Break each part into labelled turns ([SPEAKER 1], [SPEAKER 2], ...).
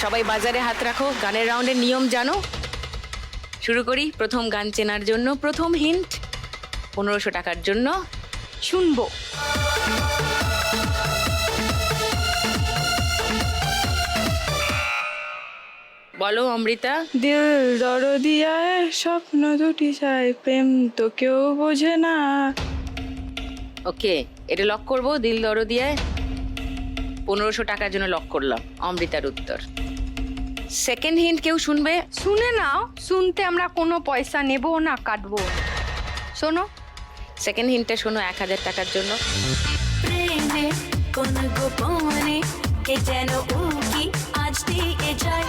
[SPEAKER 1] সবাই বাজারে হাত রাখো, গানের রাউন্ডের নিয়ম জানো। শুরু করি। প্রথম গান চেনার জন্য প্রথম হিন্ট, 1500 টাকার জন্য
[SPEAKER 2] শুনবো।
[SPEAKER 1] বলো অমৃতা।
[SPEAKER 3] দিল দরদিয়া স্বপ্ন দুটি চাই, প্রেম তো কেউ বোঝে না।
[SPEAKER 1] ওকে, এটা লক করবো। দিল দরদিয়ায় 1500 টাকার জন্য লক করলাম অমৃতার উত্তর। সেকেন্ড হিন্ট কেউ শুনবে?
[SPEAKER 2] শুনে নাও, শুনতে আমরা কোনো পয়সা নেবো না, কাটবো। শোনো।
[SPEAKER 1] সেকেন্ড হিন্টটা শোনো 1000 টাকার জন্য।
[SPEAKER 4] প্রেমে কোন গোপনে কে যেন উকি আজ দিয়ে যায়।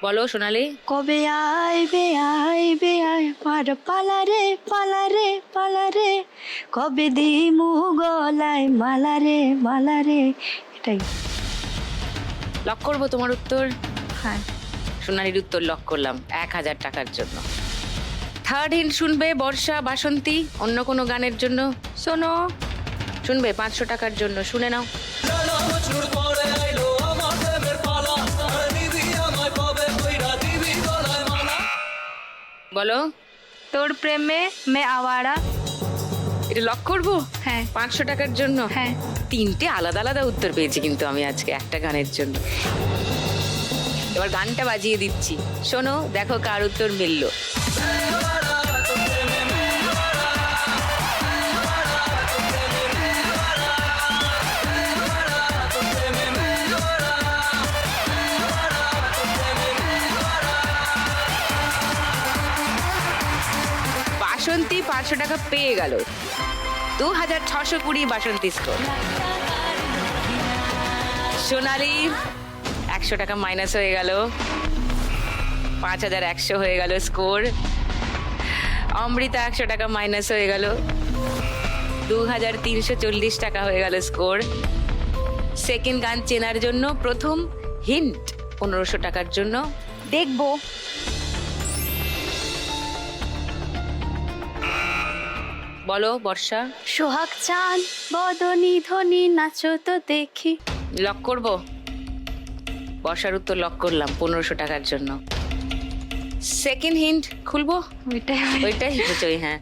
[SPEAKER 1] বলো সোনালি।
[SPEAKER 2] কবে আইবে আইবে আয় পার পালারে পালারে পালারে, কবে দিমু গলায় মালারে মালারে। এটাই
[SPEAKER 1] লক করবো তোমার উত্তর?
[SPEAKER 2] হ্যাঁ।
[SPEAKER 1] সোনালির উত্তর লক করলাম 1000 টাকার জন্য। থার্ড হিন্ট শুনবে বর্ষা, বাসন্তী, অন্য কোনো গানের জন্য?
[SPEAKER 2] শোনো।
[SPEAKER 1] শুনবে 500 টাকার জন্য, শুনে নাও। বলো।
[SPEAKER 2] তোর প্রেমে মে আওয়ারা।
[SPEAKER 1] এটা লক করবো?
[SPEAKER 2] হ্যাঁ।
[SPEAKER 1] 500 টাকার জন্য।
[SPEAKER 2] হ্যাঁ।
[SPEAKER 1] 3টে আলাদা আলাদা উত্তর পেয়েছি কিন্তু আমি আজকে একটা গানের জন্য। এবার গানটা বাজিয়ে দিচ্ছি, শোনো, দেখো কার উত্তর মিললো। বাসন্তী 500 টাকা পেয়ে গেল। 2620 বাসন্তী স্কোর। সোনালি 100 টাকা মাইনাস হয়ে গেল, 5100 হয়ে গেল স্কোর। অমৃতা 100 টাকা মাইনাস হয়ে গেল, 2340 টাকা হয়ে গেল স্কোর। সেকেন্ড গান চেনার জন্য প্রথম হিন্ট 1500 টাকার জন্য
[SPEAKER 2] দেখবো।
[SPEAKER 1] বলো বর্ষা।
[SPEAKER 2] সোহাগ চাঁদ বদনি ধ্বনি নাচো তো দেখি।
[SPEAKER 1] লক করবো? বর্ষার উত্তর লক করলাম 1500 টাকার জন্য। সেকেন্ড হিন্ট খুলবো? ওইটাই হচ্ছে। হ্যাঁ,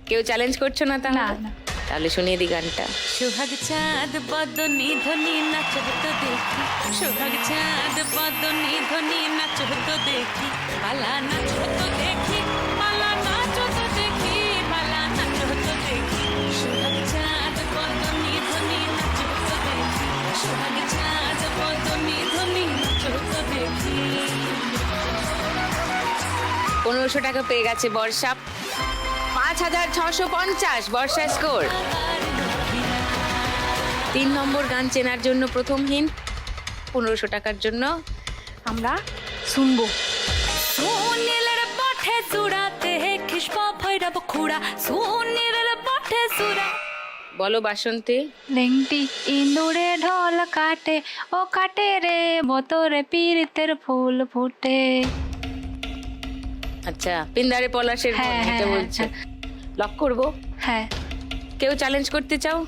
[SPEAKER 1] কেউ চ্যালেঞ্জ করছো না তাহলে?
[SPEAKER 2] না, না।
[SPEAKER 1] তাহলে শুনিয়ে দি গানটা।
[SPEAKER 4] সোহাগ চাঁদ বদনি ধ্বনি নাচো তো দেখি, সোহাগ চাঁদ বদনি ধ্বনি নাচো তো দেখি, পালা নাচো তো দেখি, পালা নাচো তো দেখি, পালা নাচো তো দেখি। সোহাগ চাঁদ বদনি ধ্বনি নাচো তো দেখি, সোহাগ চাঁদ বদনি ধ্বনি নাচো তো দেখি।
[SPEAKER 1] 1500 টাকা পেয়ে গেছে বর্ষা। 5650 বর্ষা স্কোর। 3 নম্বর গান চেনার জন্য প্রথম হিন্ট 1500 টাকার জন্য
[SPEAKER 2] আমরা শুনবো।
[SPEAKER 4] সোনিলের পাঠে চূড়াতে খিসপ ভৈরব খুড়া, সোনিলের পাঠে চূড়া।
[SPEAKER 1] বলো বাসন্তী।
[SPEAKER 2] লেংটি ইন্দুরে ঢোল কাটে, ও কাটে রে বতরে পীড়িতের ফুল ফুটে।
[SPEAKER 1] আচ্ছা, পিন্দারে পলাশের
[SPEAKER 2] হ্যাঁ,
[SPEAKER 1] মন, এটা
[SPEAKER 2] হ্যাঁ,
[SPEAKER 1] বলছো। লক করবো?
[SPEAKER 2] হ্যাঁ।
[SPEAKER 1] কেউ চ্যালেঞ্জ করতে চাও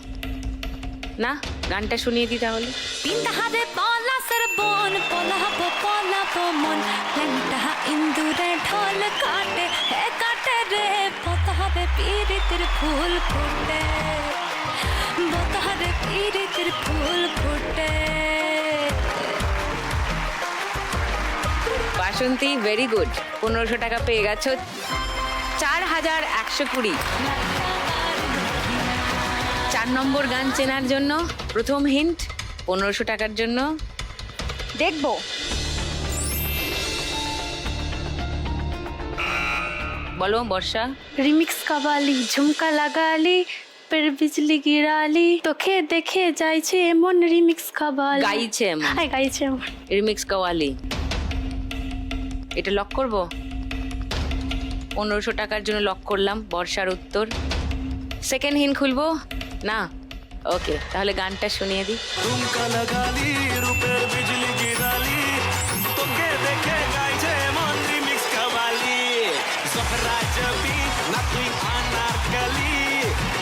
[SPEAKER 1] না? গানটা শুনিয়ে দি তাহলে।
[SPEAKER 4] পিন্দাহারে পলাশের বন, পলাব পলাব মন, লেংটা ইন্দুরে ঢোল কাটে, হে কাটে রে বতরে পীড়িতের ফুল ফুটে, বতরে পীড়িতের ফুল ফুটে।
[SPEAKER 1] বাসন্তী ভেরি গুড, 1500 টাকা পেয়ে গেছো। 4120। 4 নম্বর গান চেনার জন্য প্রথম হিন্ট 1500 টাকার জন্য
[SPEAKER 2] দেখবো।
[SPEAKER 1] বলো বর্ষা।
[SPEAKER 2] রিমিক্স কাবালি ঝুমকা লাগালি, পের বিজলি গিরালি, তোকে দেখে যাইছে এমন রিমিক্স কাবালি।
[SPEAKER 1] গাইছে এমন।
[SPEAKER 2] হ্যাঁ, গাইছে এমন।
[SPEAKER 1] রিমিক্স কাওয়ালি। এটা লক করবো? 1500 টাকার জন্য লক করলাম বর্ষার উত্তর। সেকেন্ড হিন্ট খুলবো না? ওকে, তাহলে গানটা শুনিয়ে দিই।
[SPEAKER 5] ঝুমকা লাগালি রূপের বিজলি গিরালি, তোকে দেখে গাইছে মন রিমিক্স কাওয়ালি। জহরা জবি না তুই আনারকলি,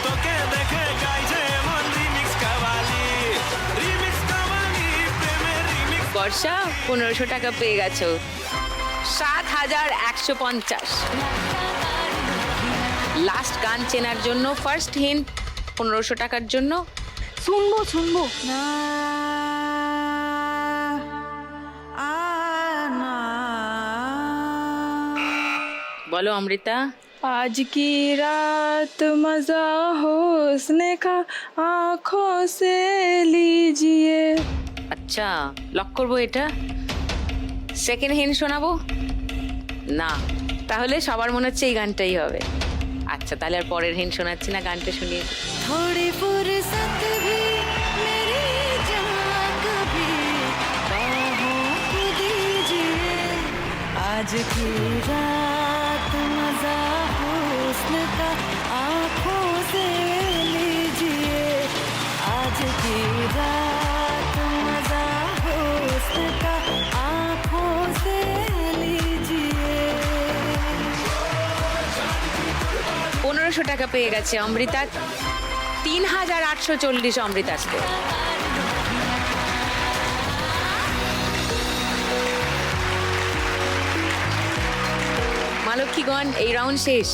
[SPEAKER 5] তোকে দেখে গাইছে মন রিমিক্স কাওয়ালি। রিমিক্স কাওয়ালি প্রেমের রিমিক্স
[SPEAKER 1] বর্ষা 1500 টাকা পেয়ে গেছো। 7150। লাস্ট গান চেনার জন্য ফার্স্ট হিন্ট 1500 টাকার জন্য।
[SPEAKER 2] শুনবো
[SPEAKER 1] বলো অমৃতা।
[SPEAKER 3] आज की रात मजा हुस्न का आंखों से लीजिए।
[SPEAKER 1] আচ্ছা লক করবো এটা। সেকেন্ড হিন্ট শোনাবো না, তাহলে সবার মনে হচ্ছে এই গানটাই হবে। আচ্ছা তাহলে আর পরের হিন্ট শোনাচ্ছি না, গানটা শুনিয়ে দিই।
[SPEAKER 4] थोड़ी फुर्सत भी मेरी जहाँ कभी बाहों को दीजिए आज की रात मजा हुस्न का आँखों से लीजिए आज की रात मजा हुस्न का आँखों से लीजिए।
[SPEAKER 1] 1500 টাকা পেয়ে গেছে অমৃতা। 3840 অমৃতা স্কোর। মালক্ষীগণ এই রাউন্ড শেষ।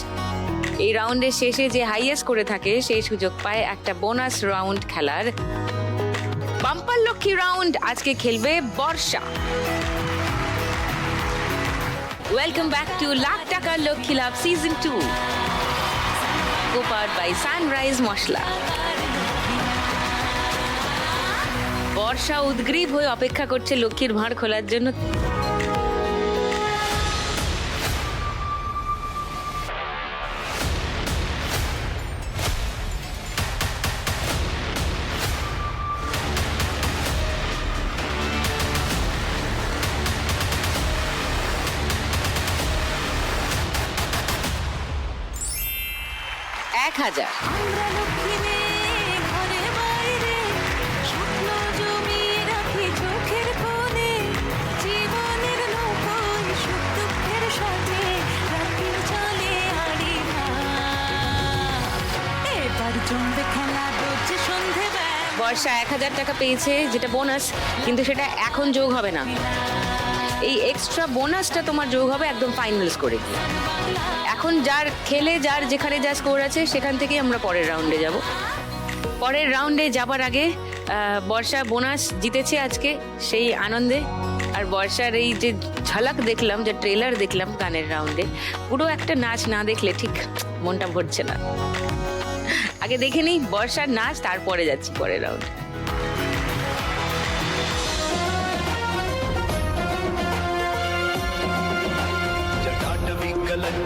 [SPEAKER 1] এই রাউন্ডের শেষে যে হাইয়েস্ট করে থাকে সেই সুযোগ পায় একটা বোনাস রাউন্ড খেলার। বাম্পার লক্ষ্মী রাউন্ড আজকে খেলবে বর্ষা। ওয়েলকাম ব্যাক টু লাখ টাকার লক্ষ্মী লাভ season 2, co-powered by sunrise masala. বর্ষা উদ্গ্রীব হয়ে অপেক্ষা করছে লক্ষ্মীর ভাঁড় খোলার জন্য। এক হাজার।
[SPEAKER 4] আমরা লক্ষ্মী মেয়ে ঘরে বাইরে স্বপ্ন জমিয়ে রাখি চোখের কোণে জীবনের নৌকোয় সুখ দুঃখের সাথে রাত্রির চলে আড়ি এবার জমবে খেলা রোজ সন্ধে
[SPEAKER 1] বর্ষা 1000 টাকা পেয়েছে, যেটা বোনাস, কিন্তু সেটা এখন যোগ হবে না। এই এক্সট্রা বোনাসটা তোমার যোগ হবে একদম ফাইনাল স্কোরে গিয়ে। এখন যার খেলে যার যেখানে যা স্কোর আছে সেখান থেকেই আমরা পরের রাউন্ডে যাব। পরের রাউন্ডে যাবার আগে বর্ষা বোনাস জিতেছে আজকে, সেই আনন্দে আর বর্ষার এই যে ঝলক দেখলাম, যে ট্রেলার দেখলাম গানের রাউন্ডে, পুরো একটা নাচ না দেখলে ঠিক মনটা ভরছে না। আগে দেখে নিই বর্ষার নাচ, তারপরে যাচ্ছি পরের রাউন্ডে।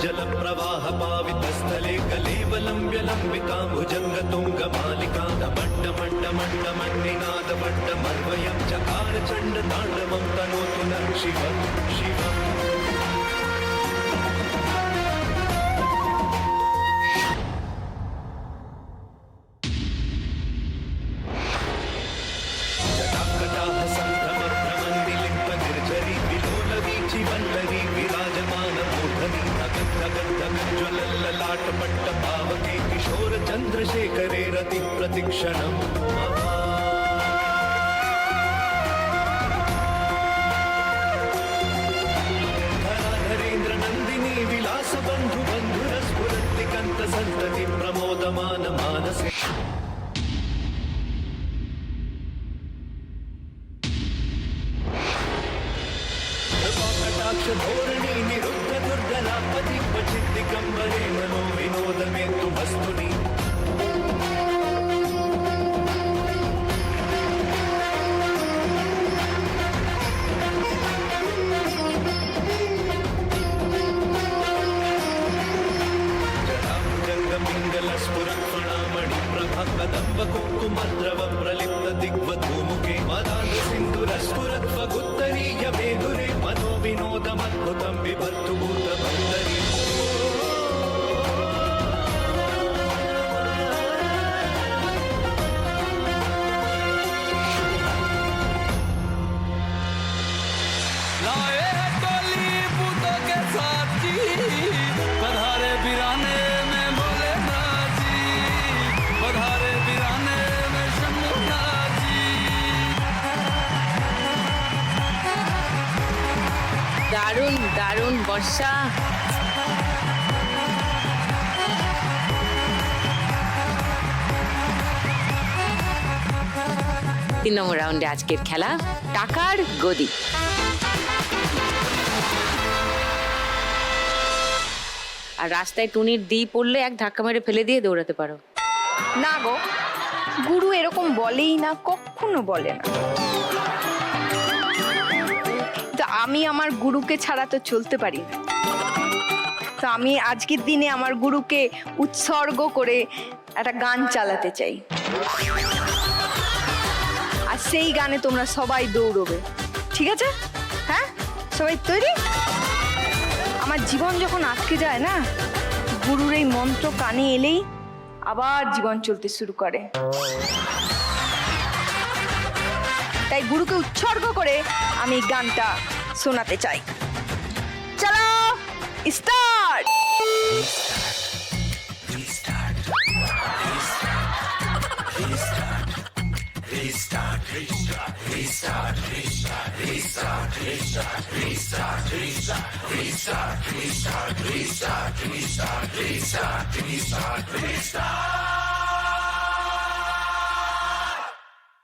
[SPEAKER 5] जल प्रवाह पावितस्थले कलेवलम्ब्य लम्बिका भुजंग तुंग मालिका दमंड मंड मंड मन्निनाद वड्ड मर्वयं चकार चंड तांडवं तनोतु नः शिवं शिवम्। जटाकटाह संभ्रम भ्रमन्निलिम्प निर्झरी विलोलवीचि वल्लरी विराजमान मूर्धनि ज्वलल्ललाट पट्ट पावके किशोर चंद्रशेखरे रति प्रतिक्षणम्। धराधरेन्द्र नंदिनी विलास बंधु बंधुरस्फुरन्तिकन्त संतति प्रमोदमान मानसे। कटाक्ष धोरणी निरुद्ध दुर्गलापति क्वचित् दिगंबरे मनो विनोद में तुमस्तुनि। जटाभुजंगमिंगल स्फुरत्फणामणि प्रभा कदम्ब कुङ्कुमद्रव प्रलिप्त दिग्वधूमुखे मदान्ध सिन्धुरस्फुरत्वगुत्तरीय मेधुरे मनो विनोदमद्भुतं बिभर्तु भूतभर्तरि। लाए हैं टोली पूतों के साथी, पधारे बिराने में भोलेनाथ जी, पधारे बिराने में शंभुनाथ जी।
[SPEAKER 1] দারুণ দারুণ বর্ষা। তিন নম্বর রাউন্ডে আজকের খেলা টাকার গদি। আর রাস্তায় টুনির দিই পড়লে এক ধাক্কা মেরে ফেলে দিয়ে দৌড়াতে পারো।
[SPEAKER 6] না গো, গুরু এরকম বলেই না, কখনো বলে না। তো আমি আমার গুরুকে ছাড়া তো চলতে পারি না। তো আমি আজকের দিনে আমার গুরুকে উৎসর্গ করে একটা গান চালাতে চাই, আর সেই গানে তোমরা সবাই দৌড়বে, ঠিক আছে? হ্যাঁ, সবাই তৈরি? আমার জীবন যখন আটকে যায় না, গুরুর এই মন্ত্র কানে এলেই আবার জীবন চলতে শুরু করে। তাই গুরুকে উৎসর্গ করে আমি গানটা শোনাতে চাই। চলো স্টার্ট।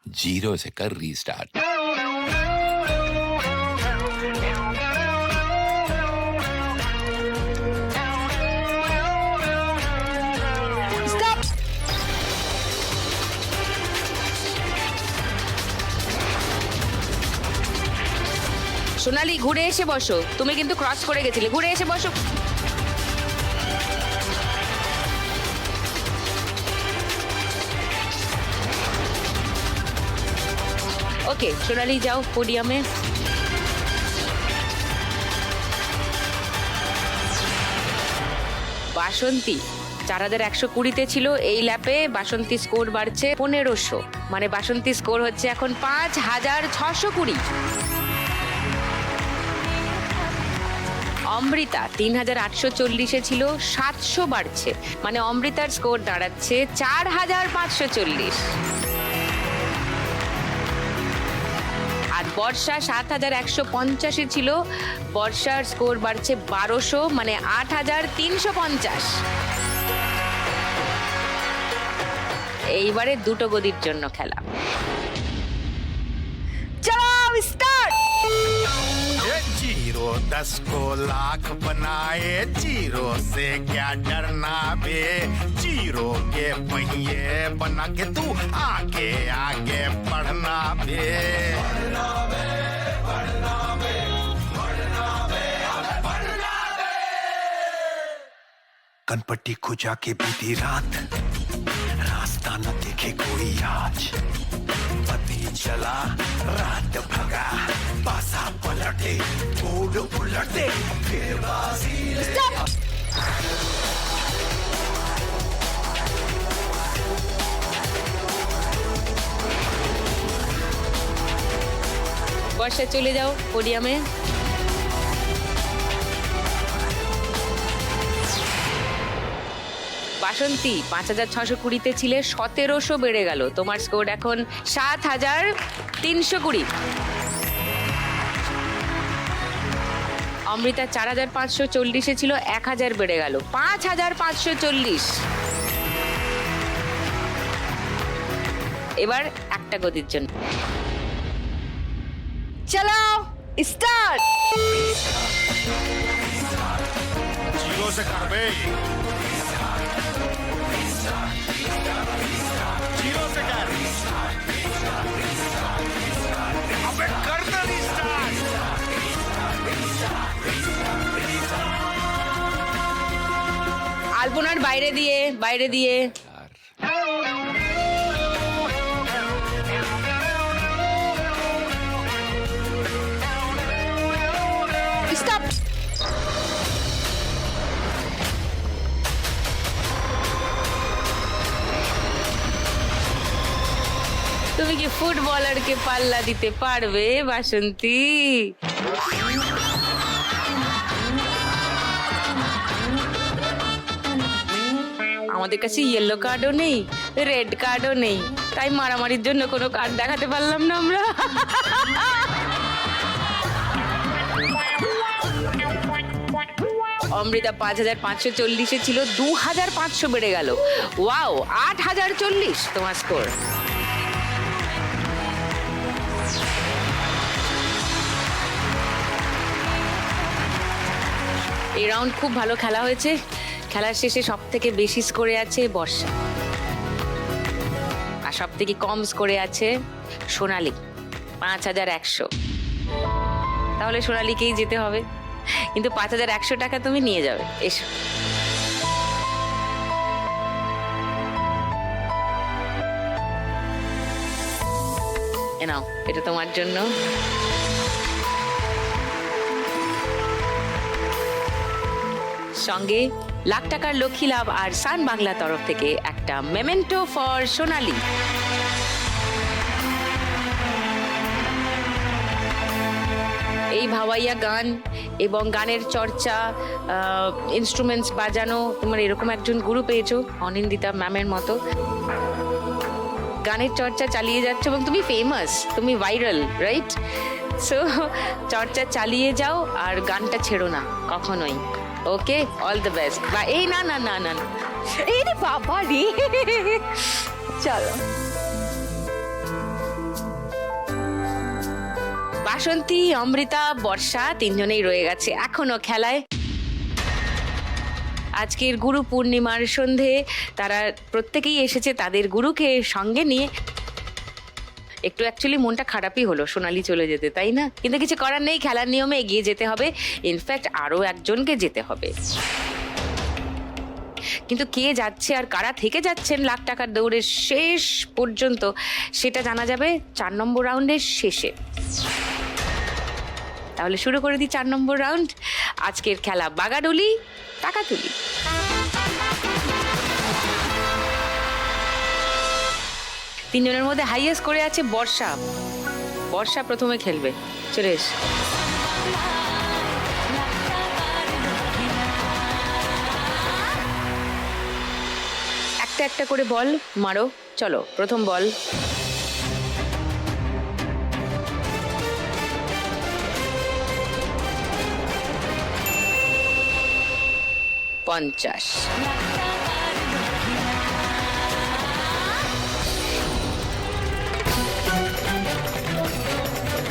[SPEAKER 7] जीरो से कर रीस्टार्ट।
[SPEAKER 6] স্টপ।
[SPEAKER 1] সোনালি ঘুরে এসে বসো, তুমি কিন্তু ক্রস করে গেছিলে, ঘুরে এসে বসো। ওকে সোনালি যাও পোডিয়ামে। বাসন্তী 4120-তে ছিল, এই ল্যাপে বাসন্তী স্কোর বাড়ছে 1500, মানে বাসন্তী স্কোর হচ্ছে এখন 5620। অমৃতা 3840-এ ছিল, 700 বাড়ছে, মানে অমৃতার স্কোর দাঁড়াচ্ছে 4540। আর বর্ষা 7150-এ ছিল, বর্ষার স্কোর বাড়ছে 1200, মানে 8350। এইবারে দুটো গদির জন্য খেলা।
[SPEAKER 6] চলো স্টার্ট।
[SPEAKER 8] जीरो 10 को लाख बनाए, जीरो से क्या डरना बे, जीरो के पहिए बना के तू आगे आगे बढ़ना बे। कनपट्टी को जाके बीती रात, रास्ता न देखे कोई आज, पति चला रात भगा, पासा पलटे मूड उलटे, फिर बाजी
[SPEAKER 1] বর্ষা চলে যাও পোডিয়ামে। বাসন্তী 5620-তে ছিলে, 1700 বেড়ে গেল, তোমার স্কোর এখন 7320। অমৃতা 4540-এ ছিল, 1000 বেড়ে গেল, 5540। এবার একটা গদির জন্য।
[SPEAKER 6] চলো স্টার্ট।
[SPEAKER 8] जीरो से कर बे, जीरो से कर, अबे कर दे रिस्टार्ट।
[SPEAKER 1] আলপনার বাইরে দিয়ে, বাইরে দিয়ে।
[SPEAKER 6] স্টপ।
[SPEAKER 1] তুমি কি ফুটবলারকে পাল্লা দিতে পারবে বাসন্তী? আমাদের কাছে ইয়েলো কার্ডও নেই, রেড কার্ডও নেই, তাই মারামারির জন্য কোনো কার্ড দেখাতে পারলাম না আমরা। অমৃতা 5540-এ ছিল, 2500 বেড়ে গেল। ওয়াও, 8040 তোমার স্কোর। এই রাউন্ড খুব ভালো খেলা হয়েছে। খেলার শেষে সব থেকে বেশি স্কোরে আছে বর্ষা, আর সব থেকে কম স্কোরে আছে সোনালী, 5100। তাহলে সোনালীকেই যেতে হবে, কিন্তু 5100 টাকা তুমি নিয়ে যাবে। এসো। এ নাও, এটা তোমার জন্য। সঙ্গে লাখ টাকার লক্ষ্মী লাভ আর সান বাংলা তরফ থেকে একটা মেমেন্টো ফর সোনালী। এই ভাওয়াইয়া গান এবং গানের চর্চা, ইনস্ট্রুমেন্টস বাজানো, তোমার এরকম একজন গুরু পেয়েছো অনিন্দিতা ম্যামের মতো। গানের চর্চা চালিয়ে যাচ্ছ এবং তুমি ফেমাস, তুমি ভাইরাল, রাইট? সো চর্চা চালিয়ে যাও আর গানটা ছেড়ো না কখনোই। ওকে, অল দ্য বেস্ট। বা এই না না না না,
[SPEAKER 6] এই রে বাবা রে, চলো।
[SPEAKER 1] বাসন্তী, অমৃতা, বর্ষা তিনজনেই রয়ে গেছে এখনো খেলায়। আজকের গুরু পূর্ণিমার সন্ধে তারা প্রত্যেকেই এসেছে তাদের গুরুকে সঙ্গে নিয়ে। একটু অ্যাকচুয়ালি মনটা খারাপই হলো সোনালী চলে যেতে, তাই না? কিন্তু কিছু করার নেই, খেলার নিয়মে এগিয়ে যেতে হবে। ইনফ্যাক্ট আরো একজনকে যেতে হবে। কিন্তু কে যাচ্ছে আর কারা থেকে যাচ্ছেন লাখ টাকার দৌড়ের শেষ পর্যন্ত, সেটা জানা যাবে 4 নম্বর রাউন্ডের শেষে। তাহলে শুরু করে দিই 4 নম্বর রাউন্ড। আজকের খেলা বাগাডুলি টাকাতুলি। তিনজনের মধ্যে হাইয়েস্ট করে আছে বর্ষা। বর্ষা প্রথমে খেলবে, চলে এস। একটা একটা করে বল মারো। চলো, প্রথম বল। পঞ্চাশ।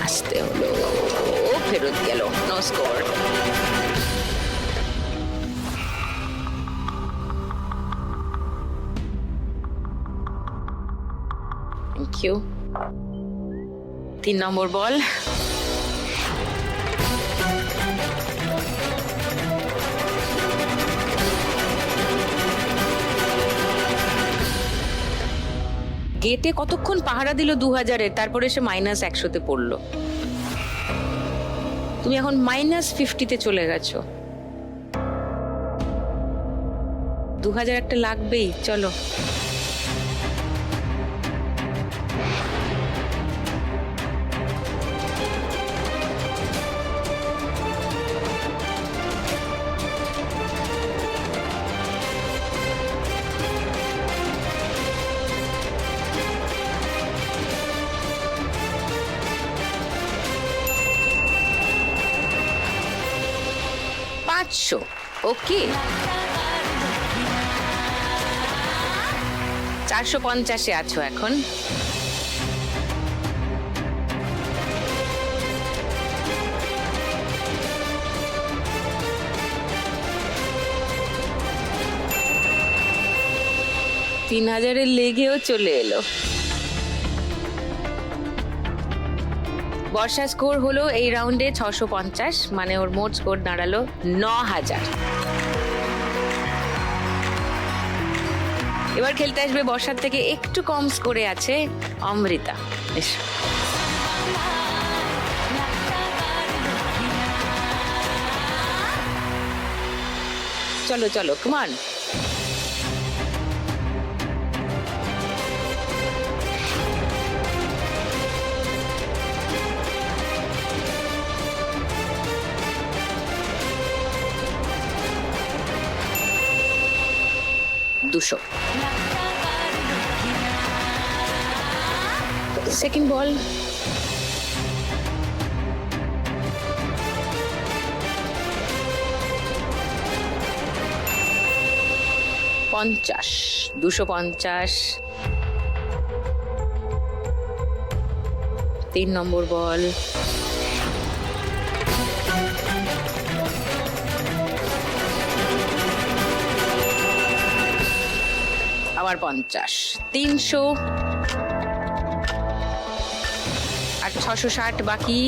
[SPEAKER 1] আসতে হলো, ফেরত গেল, no score. Thank you. 3 number ball. গেটে কতক্ষণ পাহারা দিল 2000-এর, তারপরে সে -100-তে পড়লো। তুমি এখন -50-তে চলে গেছো। 2000 একটা লাগবেই, চলো। ওকে, 450-এ আছো এখন। তিন 3000-এর লেগেও চলে এলো। বর্ষা স্কোর হলো এই রাউন্ডে 650, মানে ওর মোট স্কোর দাঁড়ালো 9000। এবার খেলতে আসবে বর্ষার থেকে একটু কম স্কোরে আছে অমৃতা। এসো। চলো চলো, কমান। সেকেন্ড বল। 250, 250। 3 নম্বর বল। আবার 50, 300 আর 660 বাকি।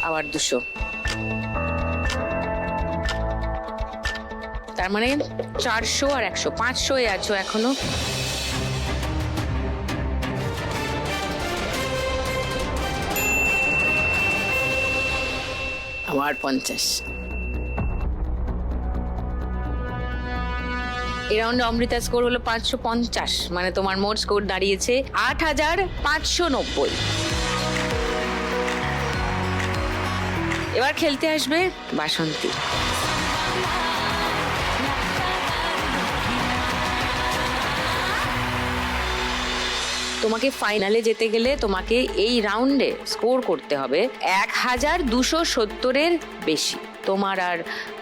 [SPEAKER 1] আবার 200। তার মানে 400 আর 100, 500 এ আছো এখনো। আবার 50। এই রাউন্ডে অমৃতা স্কোর হলো 550, মানে তোমার মোট স্কোর দাঁড়িয়েছে 8590। এবার খেলতে আসবে বাসন্তী। তোমাকে ফাইনালে যেতে গেলে তোমাকে এই রাউন্ডে স্কোর করতে হবে 1270-এর বেশি। তোমার আর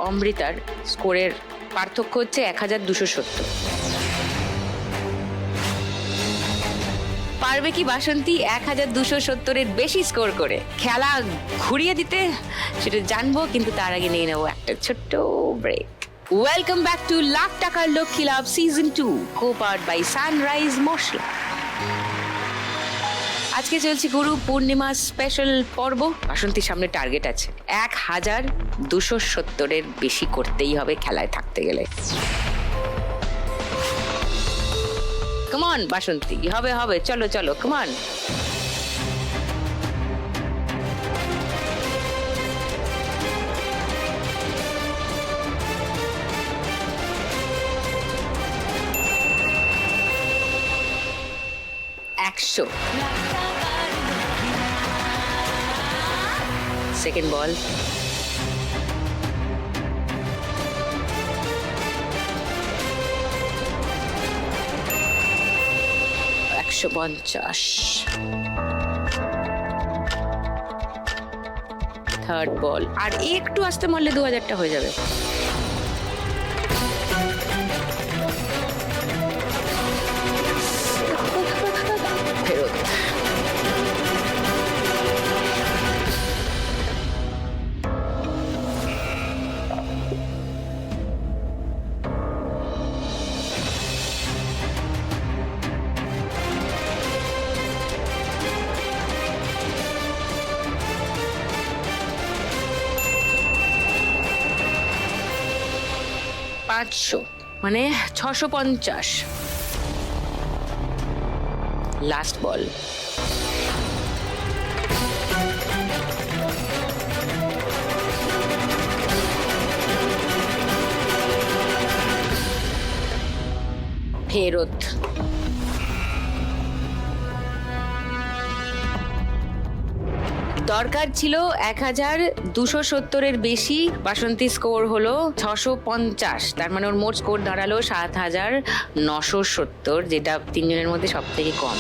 [SPEAKER 1] অমৃতার স্কোরের পার্থক্য হচ্ছে 1270। পারবে কি বাসন্তী 1270-এর বেশি স্কোর করে খেলা ঘুরিয়ে দিতে, সেটা জানবো, কিন্তু তার আগে নিয়ে নেবো একটা ছোট্ট break. Welcome back to lakh টাকার লক্ষ্মী লাভ season 2, co-powered by sunrise masala. আজকে চলছে গুরু পূর্ণিমা স্পেশাল পর্ব। বাসন্তীর সামনে টার্গেট আছে 1270-এর বেশি করতেই হবে খেলায় থাকতে গেলে। কমন বাসন্তী, হবে হবে, চলো চলো, কমন। সেকেন্ড বল। 150। থার্ড বল। আর একটু আসতে মারলে 2000টা হয়ে যাবে। ফেরত। $500, মানে 650। লাস্ট বল। ফেরত। দরকার ছিল 1270-এর বেশি, বাসন্তী স্কোর হলো 650, তার মানে ওর মোট স্কোর দাঁড়ালো 7970, যেটা তিনজনের মধ্যে সব থেকে কম।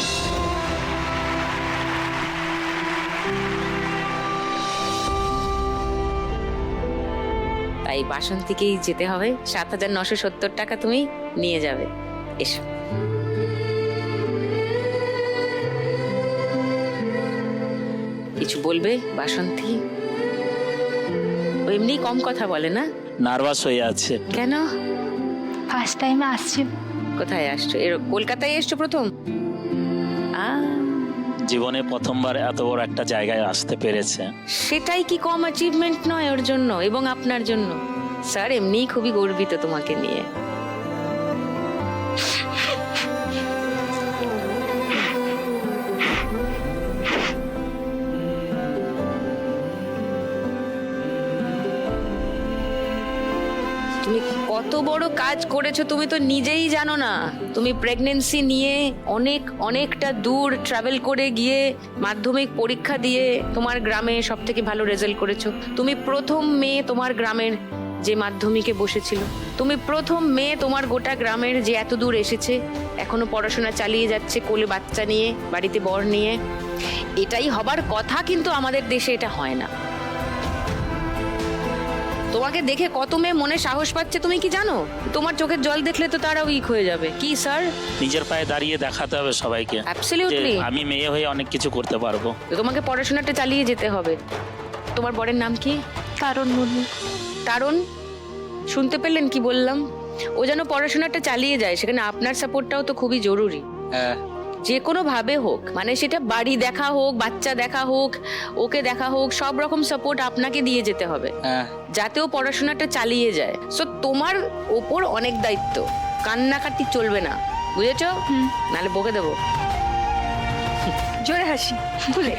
[SPEAKER 1] তাই বাসন্তীকেই যেতে হবে। 7970 টাকা তুমি নিয়ে যাবে। এসো। কিছু বলবে বাসন্তী? ও এমনি কম কথা বলে না?
[SPEAKER 9] নার্ভাস হয়ে আছে।
[SPEAKER 1] কেন?
[SPEAKER 2] ফার্স্ট টাইম আসছি।
[SPEAKER 1] কোথায় আসছো? কলকাতায় এসছো প্রথম?
[SPEAKER 9] জীবনে প্রথমবার এত বড় একটা জায়গায় আসতে পেরেছে,
[SPEAKER 1] সেটাই কি কম অ্যাচিভমেন্ট নয় ওর জন্য এবং আপনার জন্য? স্যার এমনিই খুবই গর্বিত তোমাকে নিয়ে। তুমি কত বড় কাজ করেছো তুমি তো নিজেই জানো না। তুমি প্রেগন্যান্সি নিয়ে অনেকটা দূর ট্রাভেল করে গিয়ে মাধ্যমিক পরীক্ষা দিয়ে তোমার গ্রামে সব থেকে ভালো রেজাল্ট করেছো। তুমি প্রথম মেয়ে তোমার গ্রামের যে মাধ্যমিকে বসেছিল। তুমি প্রথম মেয়ে তোমার গোটা গ্রামের যে এত দূর এসেছে, এখনো পড়াশোনা চালিয়ে যাচ্ছে, কোলে বাচ্চা নিয়ে, বাড়িতে বর নিয়ে। এটাই হবার কথা, কিন্তু আমাদের দেশে এটা হয় না। তোমাকে দেখে কত মেয়ে মনে সাহস পাচ্ছে তুমি কি জানো? তোমার চোখের জল দেখলে তো তারা উইক হয়ে যাবে। কি স্যার?
[SPEAKER 9] নিজের পায়ে দাঁড়িয়ে দেখাতে হবে সবাইকে যে
[SPEAKER 1] অ্যাবসলিউটলি।
[SPEAKER 9] আমি মেয়ে হয়ে অনেক কিছু করতে পারবো।
[SPEAKER 1] তোমাকে পড়াশোনাটা চালিয়ে যেতে হবে। তোমার বরের নাম কি?
[SPEAKER 2] তারণ মুর্মু।
[SPEAKER 1] তারণ, শুনতে পেলেন কি বললাম? ও যেন পড়াশোনাটা চালিয়ে যায়, সেখানে আপনার সাপোর্টটাও তো খুবই জরুরি।
[SPEAKER 9] হ্যাঁ,
[SPEAKER 1] যে কোনো ভাবে হোক, মানে সেটা বাড়ি দেখা হোক, বাচ্চা দেখা হোক, ওকে দেখা হোক, সব রকম সাপোর্ট আপনাকে দিয়ে যেতে হবে
[SPEAKER 9] হ্যাঁ।
[SPEAKER 1] যাতে ও পড়াশোনাটা চালিয়ে যায়। সো তোমার ওপর অনেক দায়িত্ব, কান্নাকাটি চলবে না, বুঝেছো? নাহলে বকে দেবো।
[SPEAKER 6] জোরে হাসি বলে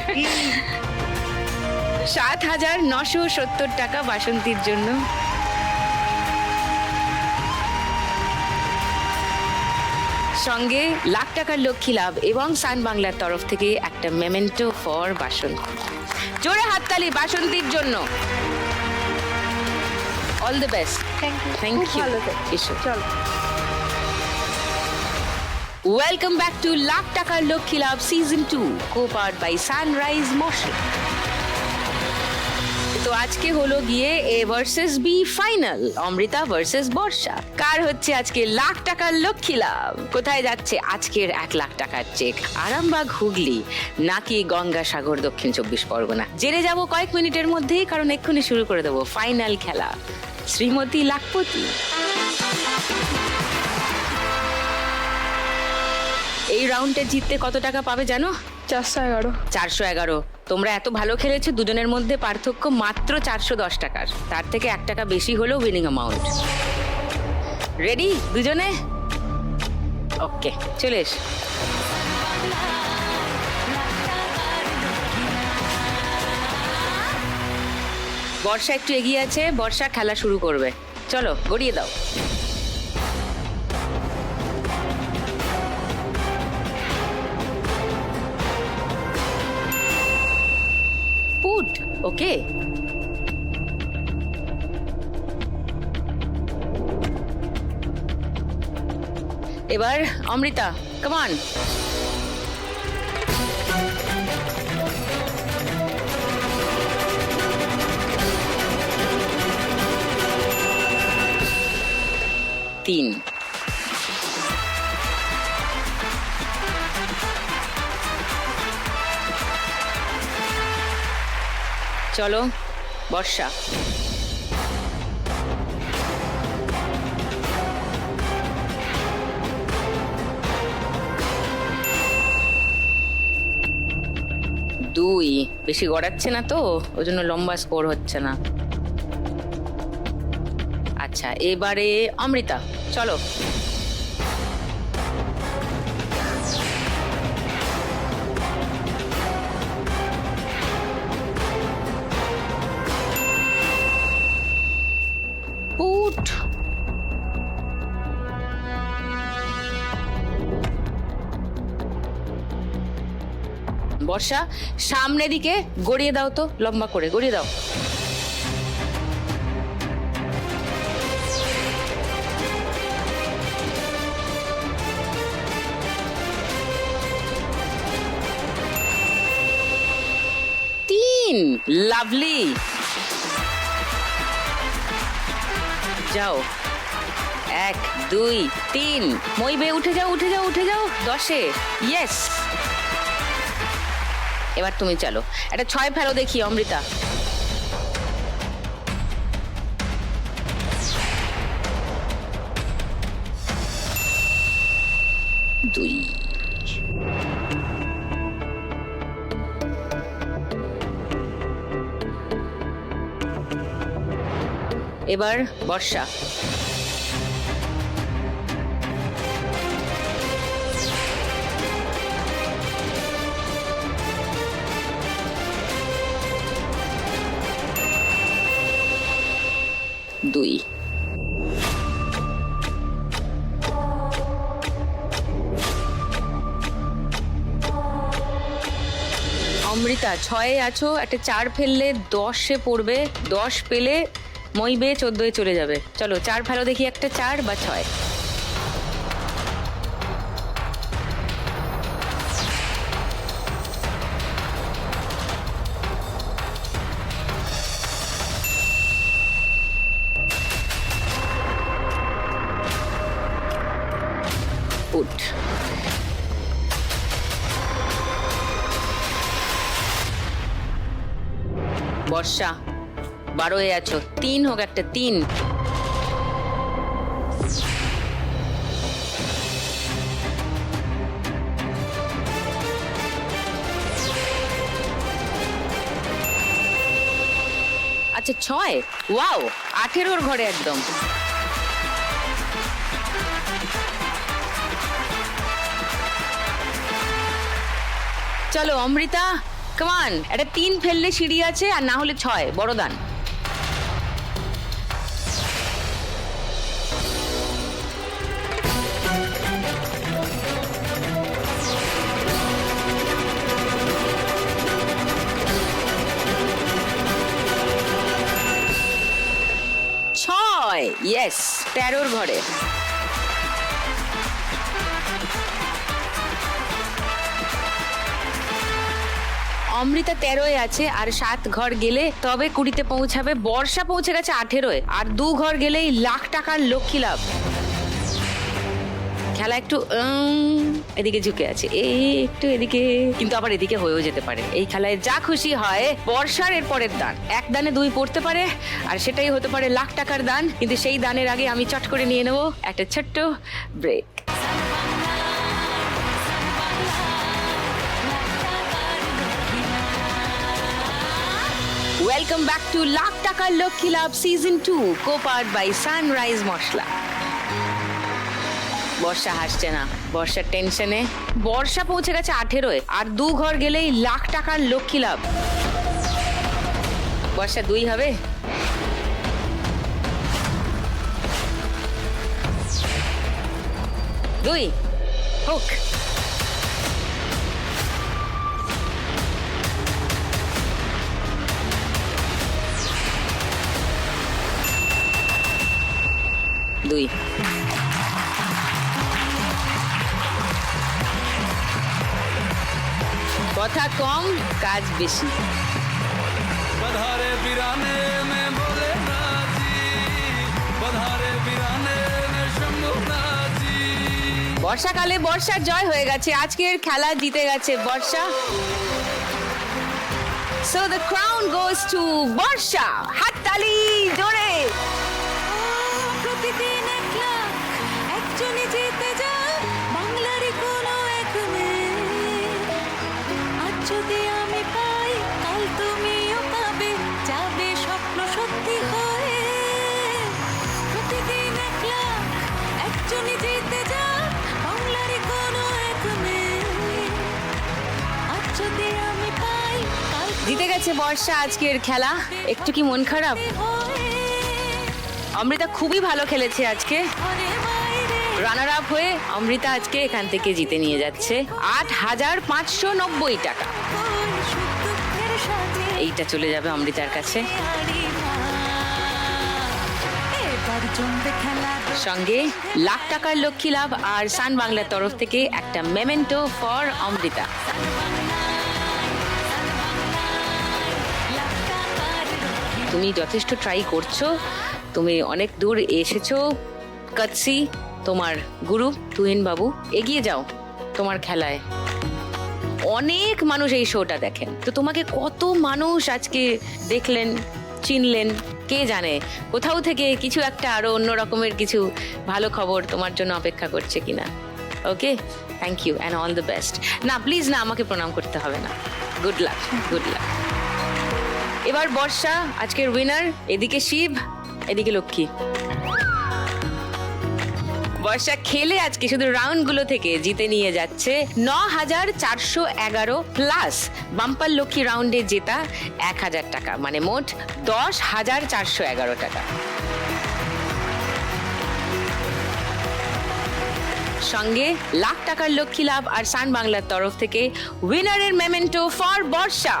[SPEAKER 1] ৭,৯৭০ টাকা বাসন্তীর জন্য। সঙ্গে লাখ টাকার লক্ষ্মী লাভ এবং সান বাংলার তরফ থেকে একটা মেমেন্টো ফর বাসন্তী। জোরে হাততালি বাসন্তীর জন্য। All the best. Thank you.
[SPEAKER 6] ভালো তো।
[SPEAKER 1] এসো।
[SPEAKER 6] চলো।
[SPEAKER 1] ওয়েলকাম ব্যাক টু লাখ টাকার লক্ষ্মী লাভ season 2, co-powered by sunrise masala. তো আজকে হলো গিয়ে A versus B final, Amrita versus Barsha. কার হচ্ছে আজকে লাখ টাকার লক্ষ্মী লাভ? কোথায় যাচ্ছে আজকের 1 লাখ টাকার চেক? আরামবাগ, হুগলি নাকি গঙ্গাসাগর, দক্ষিণ 24 পরগনা? জেনে যাব কয়েক মিনিটের মধ্যেই, কারণ এক্ষুনি শুরু করে দেবো ফাইনাল খেলা শ্রীমতী লাখপতি। এই রাউন্ডে জিততে কত টাকা পাবে জানো?
[SPEAKER 3] 411।
[SPEAKER 1] 411। তোমরা এত ভালো খেলেছো, দুজনের মধ্যে পার্থক্য মাত্র 410 টাকার। তার থেকে 1 টাকা বেশি হলো উইনিং অ্যামাউন্ট। রেডি দুজনে? ওকে, চলে এস। বর্ষা একটু এগিয়ে আছে, বর্ষা খেলা শুরু করবে। চলো গড়িয়ে দাও। পুট, ওকে। এবার অমৃতা, কাম অন। তিন। চলো বর্ষা। দুই। বেশি গড়াচ্ছে না তো, ওই জন্য লম্বা স্কোর হচ্ছে না। আচ্ছা, এবারে অমৃতা, চলো। পুট। বর্ষা সামনে দিকে গড়িয়ে দাও তো, লম্বা করে গড়িয়ে দাও। তিন। লাভলি। যাও, 1 2 3। মইবে উঠে যাও, উঠে যাও, উঠে যাও। 10-এ ইয়েস। এবার তুমি চলো, একটা 6 ফেলো দেখি অমৃতা। দুই। এবার বর্ষা। দুই। অমৃতা 6-এ আছো, একটা 4 ফেললে 10-এ পড়বে। 10 পেলে মই বেয়ে 14-এ চলে যাবে। চলো 4 ফেলো দেখি, একটা 4 বা 6। উঠ। বর্ষা 12 আছো, 3 হোক একটা 3। আচ্ছা 6, ওয়াও 18 ঘরে একদম। চলো অমৃতা, কামান, একটা 3 ফেললে সিঁড়ি আছে, আর না হলে 6, বড় দান। ইয়েস, 13 ঘরে। অমৃতা 13 আছে, আর 7 ঘর গেলে তবে 20-তে পৌঁছাবে। বর্ষা পৌঁছে গেছে 18, আর 2 ঘর গেলেই লাখ টাকার লক্ষ্মী লাভ। খেলা একটু এদিকে ঝুঁকে আছে, একটু এদিকে, কিন্তু আবার এদিকে হয়েও যেতে পারে। এই খেলায় যা খুশি হয়। বর্ষার এর পরের দান, 1 দানে 2 পড়তে পারে, আর সেটাই হতে পারে লাখ টাকার দান। কিন্তু সেই দানের আগে আমি চট করে নিয়ে নেব একটা ছোট্ট break. Welcome back to lakh টাকার লক্ষ্মী লাভ season 2, co-powered by sunrise masala. Barsha হাসছে না, বর্ষার টেনশনে। বর্ষা পৌঁছে গেছে 18, আর 2 ঘর গেলেই লাখ টাকার লক্ষ্মী লাভ। বর্ষা 2 হবে। দুই হোক। দুই। কথা কম, কাজ বেশি।
[SPEAKER 8] बधारे बिराने में बोले राजी, बधारे बिराने में शंभू राजी।
[SPEAKER 1] বর্ষাকালে বর্ষার জয় হয়ে গেছে, আজকের খেলা জিতে গেছে বর্ষা। So the crown goes to বর্ষা। হাততালি জোরে।
[SPEAKER 4] প্রতিদিন 1 লাখ, একজনই জিতে যায় বাংলারই কোনো এক মেয়ে। আজ যদি আমি পাই, কাল তুমিও পাবে, যাবে স্বপ্ন সত্যি হয়ে। প্রতিদিন 1 লাখ, একজনই জিতে যায় বাংলারই কোনো এক মেয়ে। আজ যদি আমি পাই, কাল
[SPEAKER 1] জিতে গেছে বর্ষা আজকের খেলা। একটু কি মন খারাপ? অমৃতা খুবই ভালো খেলেছে আজকে। রানার আপ হয়ে অমৃতা আজকে এখান থেকে জিতে নিয়ে যাচ্ছে 8,590 টাকা। এইটা চলে যাবে অমৃতার কাছে, সঙ্গে লাখ টাকার লক্ষ্মী লাভ, আর সান বাংলার তরফ থেকে একটা মেমেন্টো ফর অমৃতা। তুমি যথেষ্ট ট্রাই করছো, তুমি অনেক দূর এসেছো। কৎসি তোমার গুরু তুহিন বাবু, এগিয়ে যাও তোমার খেলায়। অনেক মানুষ এই শোটা দেখেন, তো তোমাকে কত মানুষ আজকে দেখলেন, চিনলেন, কে জানে কোথাও থেকে কিছু একটা আরো অন্য রকমের কিছু ভালো খবর তোমার জন্য অপেক্ষা করছে কিনা। Okay, thank you and all the best. না প্লিজ না, আমাকে প্রণাম করতে হবে না। Good luck, good luck. এবার বর্ষা আজকের উইনার। এদিকে শিব, এদিকে লক্ষ্মী। বর্ষা খেলে আজকে শুধু রাউন্ডগুলো থেকে জিতে নিয়ে যাচ্ছে 9,411 প্লাস বাম্পার লক্ষ্মী রাউন্ডে জেতা 1,000 টাকা, মানে মোট 10,411 টাকা। সঙ্গে লাখ টাকার লক্ষ্মী লাভ আর সান বাংলার তরফ থেকে উইনারের মেমেন্টো ফর বর্ষা।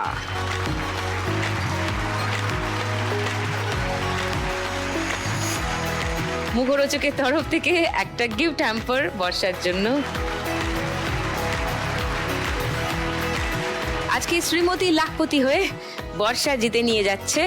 [SPEAKER 1] মুখরোচকের তরফ থেকে একটা গিফট হ্যাম্পার বর্ষার জন্য। আজকে শ্রীমতী লাখপতি হয়ে বর্ষা জিতে নিয়ে যাচ্ছে